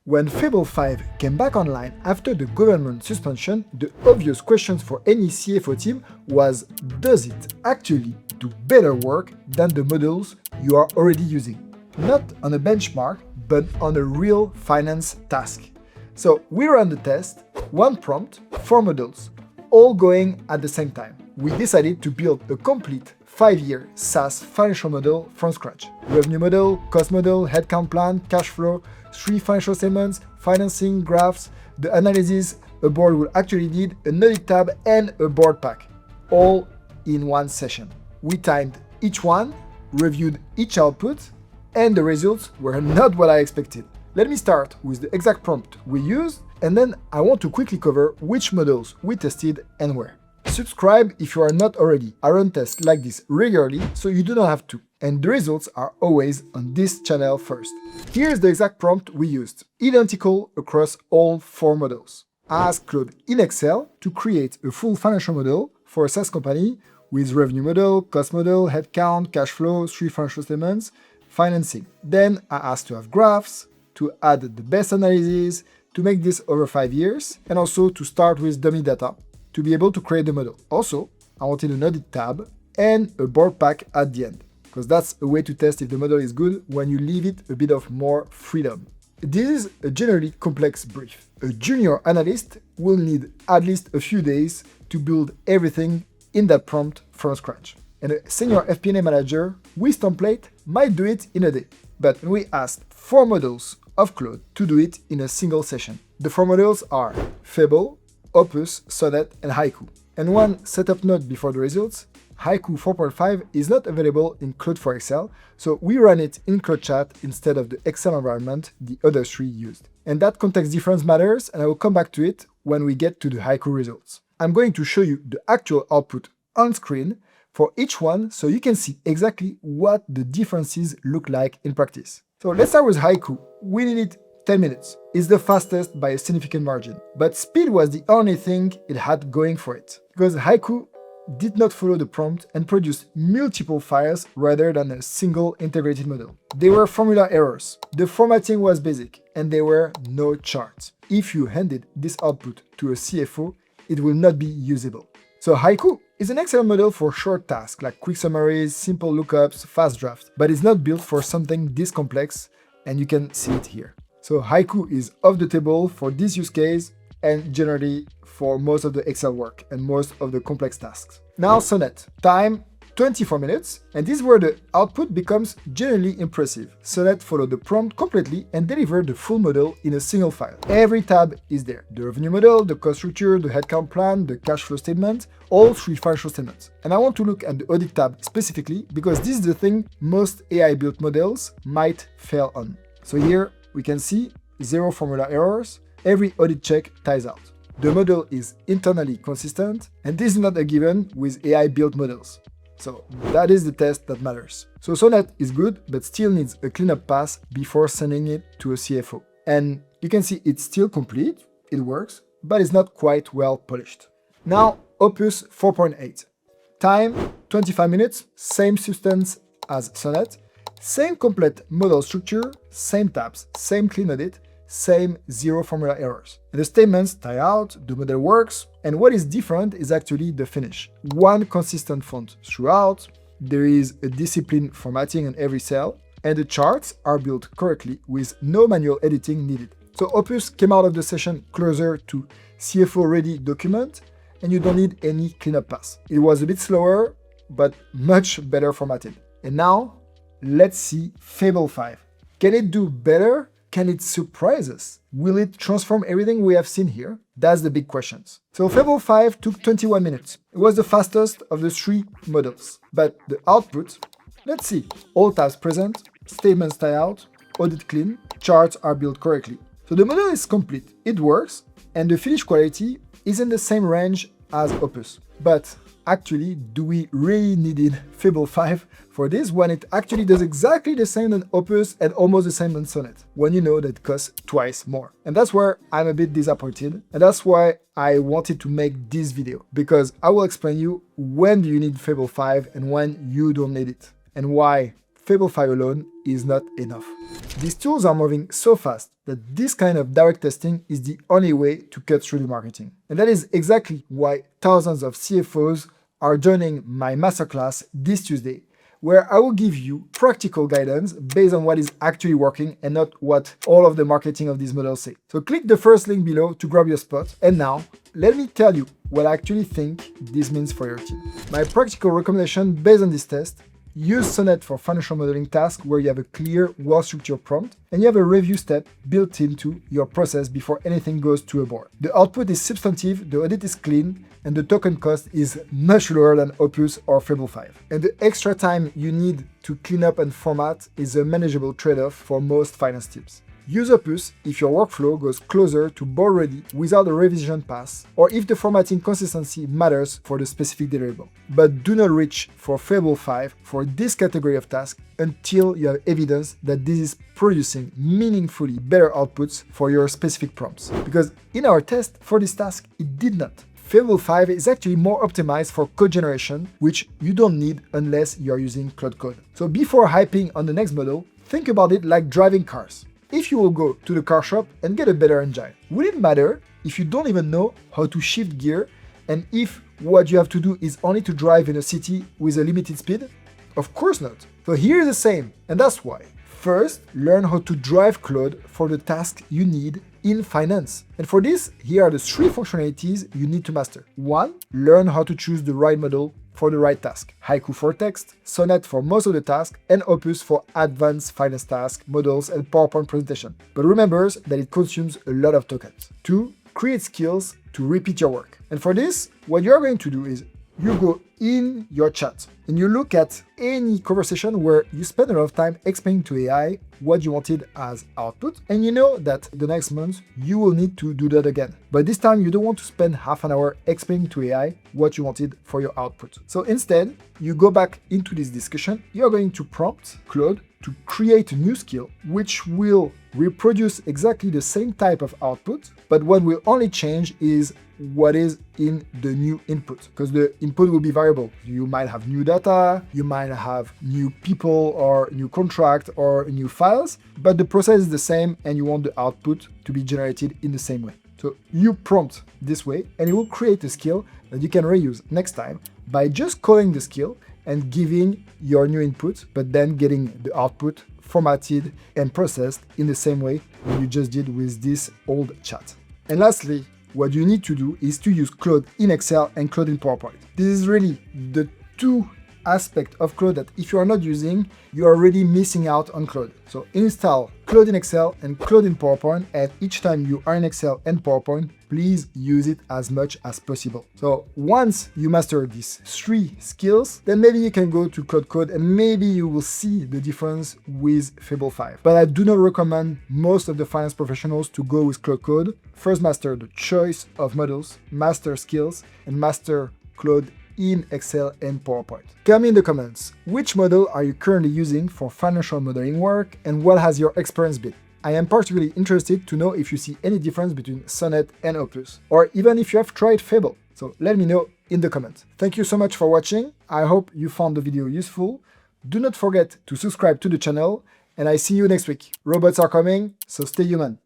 When Fable 5 came back online after the government suspension, the obvious question for any CFO team was, does it actually do better work than the models you are already using? Not on a benchmark, but on a real finance task. So we ran the test, one prompt, 4 models, all going at the same time. We decided to build a complete 5-year SaaS financial model from scratch. Revenue model, cost model, headcount plan, cash flow, 3 financial statements, financing, graphs, the analysis a board will actually need, an audit tab, and a board pack, all in one session. We timed each one, reviewed each output, and the results were not what I expected. Let me start with the exact prompt we used, and then I want to quickly cover which models we tested and where. Subscribe if you are not already. I run tests like this regularly, so you do not have to. And the results are always on this channel first. Here's the exact prompt we used, identical across all 4 models. I asked Claude in Excel to create a full financial model for a SaaS company with revenue model, cost model, headcount, cash flow, 3 financial statements, financing. Then I asked to have graphs, to add the best analysis, to make this over 5 years, and also to start with dummy data to be able to create the model. Also, I wanted an audit tab and a board pack at the end, because that's a way to test if the model is good when you leave it a bit of more freedom. This is a generally complex brief. A junior analyst will need at least a few days to build everything in that prompt from scratch. And a senior FP&A manager with template might do it in a day. But we asked 4 models of Claude to do it in a single session. The 4 models are Fable, Opus, Sonet, and Haiku. And one setup note before the results, Haiku 4.5 is not available in Claude for Excel, so we ran it in Claude Chat instead of the Excel environment the other 3 used. And that context difference matters, and I will come back to it when we get to the Haiku results. I'm going to show you the actual output on screen for each one so you can see exactly what the differences look like in practice. So let's start with Haiku. We needed 10 minutes. It's the fastest by a significant margin, but speed was the only thing it had going for it, because Haiku did not follow the prompt and produced multiple files rather than a single integrated model. There were formula errors, the formatting was basic, and there were no charts. If you handed this output to a CFO, it will not be usable. So Haiku is an excellent model for short tasks like quick summaries, simple lookups, fast drafts, but it's not built for something this complex, and you can see it here. So Haiku is off the table for this use case and generally for most of the Excel work and most of the complex tasks. Now Sonet, time 24 minutes, and this is where the output becomes generally impressive. Sonet followed the prompt completely and delivered the full model in a single file. Every tab is there. The revenue model, the cost structure, the headcount plan, the cash flow statement, all 3 financial statements. And I want to look at the audit tab specifically because this is the thing most AI-built models might fail on. So here we can see 0 formula errors, every audit check ties out. The model is internally consistent, and this is not a given with AI-built models. So that is the test that matters. So Sonet is good, but still needs a cleanup pass before sending it to a CFO. And you can see it's still complete, it works, but it's not quite well polished. Now Opus 4.8. Time 25 minutes, same substance as Sonet, same complete model structure, same tabs, same clean audit, same 0 formula errors. The statements tie out, the model works, and what is different is actually the finish. One consistent font throughout, there is a disciplined formatting on every cell, and the charts are built correctly with no manual editing needed. So Opus came out of the session closer to CFO-ready document, and you don't need any cleanup pass. It was a bit slower, but much better formatted. And now, let's see Fable 5. Can it do better? Can it surprise us? Will it transform everything we have seen here? That's the big questions. So Fable 5 took 21 minutes. It was the fastest of the 3 models. But the output, let's see. All tabs present, statements tie out, audit clean, charts are built correctly. So the model is complete, it works, and the finish quality is in the same range as Opus. But actually, do we really need Fable 5 for this when it actually does exactly the same than Opus and almost the same than Sonet, when you know that it costs twice more? And that's where I'm a bit disappointed, and that's why I wanted to make this video, because I will explain you when do you need Fable 5 and when you don't need it, and why Fable 5 alone is not enough. These tools are moving so fast that this kind of direct testing is the only way to cut through the marketing. And that is exactly why thousands of CFOs are joining my masterclass this Tuesday, where I will give you practical guidance based on what is actually working and not what all of the marketing of these models say. So click the first link below to grab your spot. And now, let me tell you what I actually think this means for your team. My practical recommendation based on this test: use Sonet for financial modeling tasks where you have a clear, well-structured prompt and you have a review step built into your process before anything goes to a board. The output is substantive, the audit is clean, and the token cost is much lower than Opus or Fable 5. And the extra time you need to clean up and format is a manageable trade-off for most finance teams. Use Opus if your workflow goes closer to board ready without a revision pass, or if the formatting consistency matters for the specific deliverable. But do not reach for Fable 5 for this category of task until you have evidence that this is producing meaningfully better outputs for your specific prompts. Because in our test for this task, it did not. Fable 5 is actually more optimized for code generation, which you don't need unless you're using Cloud Code. So before hyping on the next model, think about it like driving cars. If you will go to the car shop and get a better engine, would it matter if you don't even know how to shift gear and if what you have to do is only to drive in a city with a limited speed? Of course not. So here's the same, and that's why. First, learn how to drive Claude for the task you need in finance. And for this, here are the 3 functionalities you need to master. 1. Learn how to choose the right model for the right task. Haiku for text, Sonet for most of the tasks, and Opus for advanced finance tasks, models, and PowerPoint presentation. But remember that it consumes a lot of tokens. 2. Create skills to repeat your work. And for this, what you're going to do is you go in your chat and you look at any conversation where you spend a lot of time explaining to AI what you wanted as output, and you know that the next month you will need to do that again. But this time you don't want to spend half an hour explaining to AI what you wanted for your output. So instead, you go back into this discussion, you're going to prompt Claude to create a new skill which will reproduce exactly the same type of output, but what will only change is what is in the new input, because the input will be variable. You might have new data, you might have new people or new contract or new files, but the process is the same and you want the output to be generated in the same way. So you prompt this way and it will create a skill that you can reuse next time by just calling the skill and giving your new input, but then getting the output formatted and processed in the same way that you just did with this old chat. And lastly, what you need to do is to use Claude in Excel and Claude in PowerPoint. This is really the 2 aspects of Claude that if you are not using, you are already missing out on Claude. So install Claude in Excel and Claude in PowerPoint, and each time you are in Excel and PowerPoint, please use it as much as possible. So once you master these 3 skills, then maybe you can go to Cloud Code and maybe you will see the difference with Fable 5. But I do not recommend most of the finance professionals to go with Cloud Code. First master the choice of models, master skills, and master Claude in Excel and PowerPoint. Tell me in the comments, which model are you currently using for financial modeling work and what has your experience been? I am particularly interested to know if you see any difference between Sonet and Opus, or even if you have tried Fable. So let me know in the comments. Thank you so much for watching. I hope you found the video useful. Do not forget to subscribe to the channel, and I see you next week. Robots are coming, so stay human.